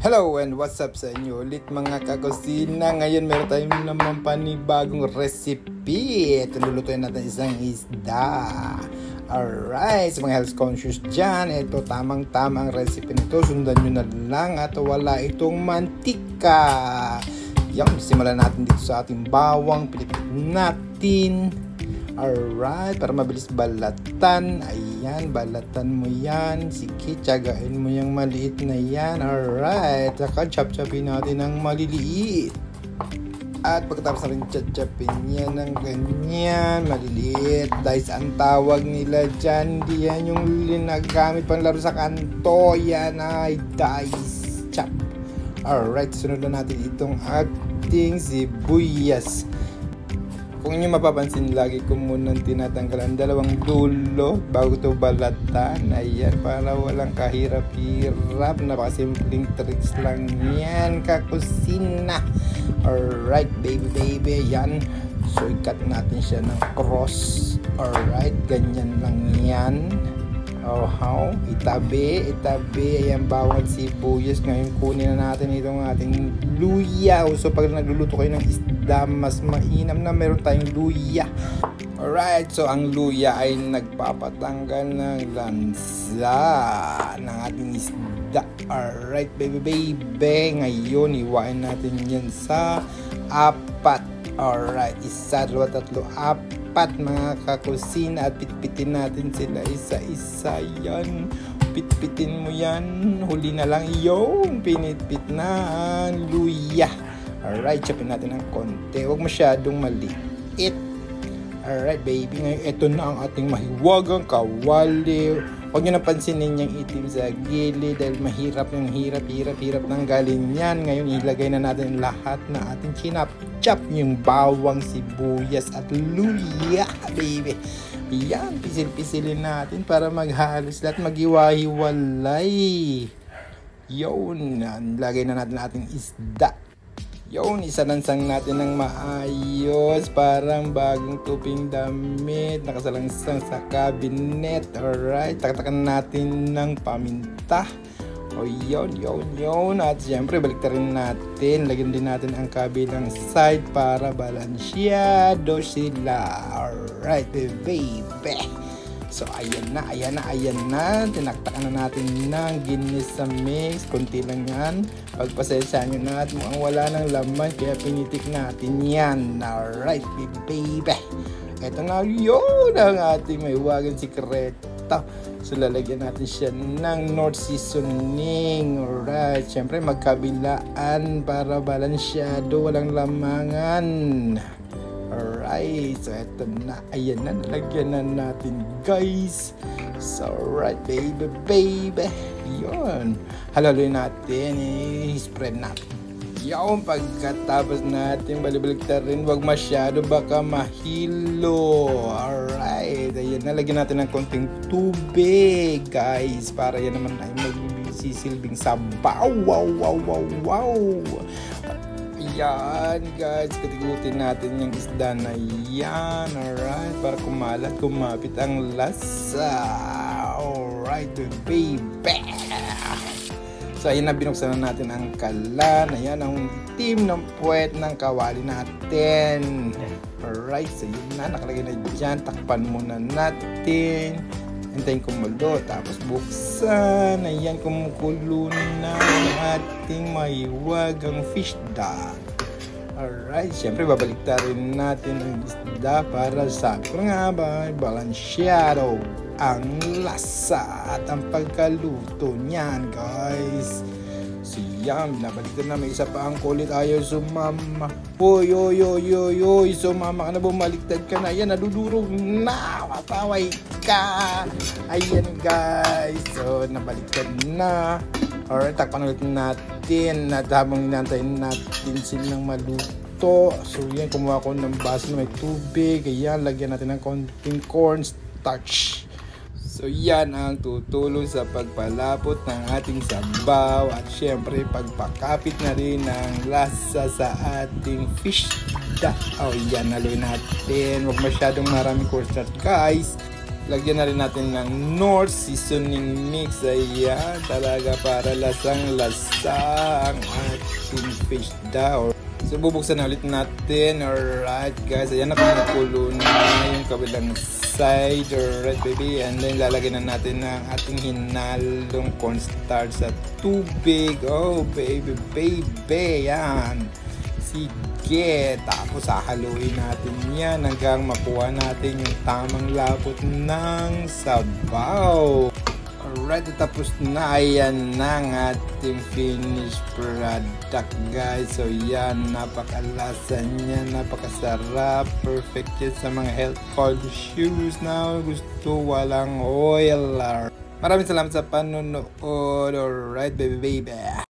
Hello and what's up sa inyo ulit mga kakusina. Ngayon meron tayong naman panibagong recipe. Ito lulutuin natin isang isda. Alright, sa mga health conscious dyan, ito tamang-tama ang recipe nito. Sundan nyo na lang at wala itong mantika. Yan, simulan natin dito sa ating bawang. Pilipit natin. Alright, para mabilis balatan. Ayan, balatan mo yan. Sige, tiyagain mo yung maliit na yan. Alright, saka chop-chopin natin ng maliliit. At pagkatapos na rin chop-chopin yan ng ganyan, maliliit. Dice ang tawag nila dyan. Hindi yan yung ginagamit pang laro sa kanto. Yan ay dice chop. Alright, sunod na natin itong ating sibuyas. Kung inyo mapapansin, lagi ko munang tinatanggalan dalawang dulo bago ito balatan. Ayan, para walang kahirap-hirap. Napakasimpleng tricks lang yan, kakusina. Alright, baby. Yan. So, i-cut natin siya ng cross. Alright, ganyan lang yan. Itabi. Ayan, bawang sibuyas. Ngayon, kunin na natin itong ating luya. So, pag nagluluto kayo ng isda, mas mainam na meron tayong luya. Alright, so ang luya ay nagpapatanggal ng lansa ng ating isda. Alright, baby. Ngayon, iwain natin yan sa 4. Alright, 1, 2, 3, 4 mga kakusina at pitpitin natin sila isa-isa. Yan, pitpitin mo yan. Huli na lang yung pinitpit na ang luya. Alright, chopin natin ng konti. Huwag masyadong maliit. Alright, baby. Ngayon, ito na ang ating mahiwagang kawali. Huwag nyo napansinin yung itim sa gilid dahil mahirap yung hirap tanggalin yan. Ngayon, ilagay na natin lahat na ating chinap-chop. Yung bawang, sibuyas at luya, baby. Yan, pisil-pisilin natin para maghalos lahat, maghiwa-hiwalay. Yun, lagay na natin ating isda. Yun, isalansang natin ng maayos. Parang bagong tuping damit. Nakasalangsang sa cabinet. Alright, taktakan natin ng paminta. Yun. At siyempre, balik rin natin. Lagyan din natin ang kabilang side para balansyado sila. Alright, baby. So, ayan na. Tinaktakan na natin ng ginisa mix. Kunti lang yan. Pagpasensya nyo na at mukhang wala ng laman. Kaya pinitik natin yan. Alright, baby. Ito na yun ang ating may wagang sikreto. So, lalagyan natin siya ng North Seasoning. Alright. Siyempre, magkabilaan para balansyado. Walang lamangan. Alright, so eto na, ayan na, nalagyan na natin guys. So alright, baby, yun, halaluin natin, spread natin. Yung pagkatapos natin balibaligtarin, wag masyado baka mahilo. Alright, ayan, nalagyan natin ng konting tubig guys, para yan naman ay magsisilbing sabaw. Wow. Yan guys, katigutin natin yung isda na yan. Alright, para kumalat, kumapit ang lasa. Alright, baby. So ayan na, binuksan na natin ang kalan. Ayan ang itim ng puwet ng kawali natin. Alright, so yun na, nakalagay na dyan. Takpan muna natin. Hintayin kumulo, tapos buksan. Ayan, kumukulo na ang ating mahiwagang fish duck. Alright, syempre babaliktarin natin ang isda para sa nga ba, balansyado ang lasa at ang pagkaluto niyan guys. So yan, binabaliktad na, may isa pa ang kulit, ayaw sumama. Hoy, sumama ka na, bumaliktad ka na. Ayan, nadudurog na, mapaway ka. Ayan guys, so nabaliktad na. Alright, takpan ulit natin at habang inantayin natin silang maluto. So yan, kumuha ko ng baso na may tubig. Ayan, lagyan natin ng konting cornstarch. So yan ang tutulong sa pagpalapot ng ating sabaw at syempre pagpakapit na rin ng lasa sa ating fish duck. Yan, haluin natin. Huwag masyadong maraming cornstarch guys. Lagyan na rin natin ng North seasoning mix. Ayan, talaga para lasang-lasa ang ating fish daw. So bubuksan na ulit natin. Alright guys, ayan na, kumukulo na yung kabilang side. Alright baby, and then lalagyan na natin ng ating hinalong cornstarch sa tubig. Oh baby, baby, yan. Sige, tapos hahaluin natin yan hanggang makuha natin yung tamang lapot ng sabaw. Alright, tapos na. Ayan na ang ating finished product guys. So yan, napakalasa niya, napakasarap, perfect yan sa mga health conscious na gusto walang oil. Maraming salamat sa panonood. Alright baby.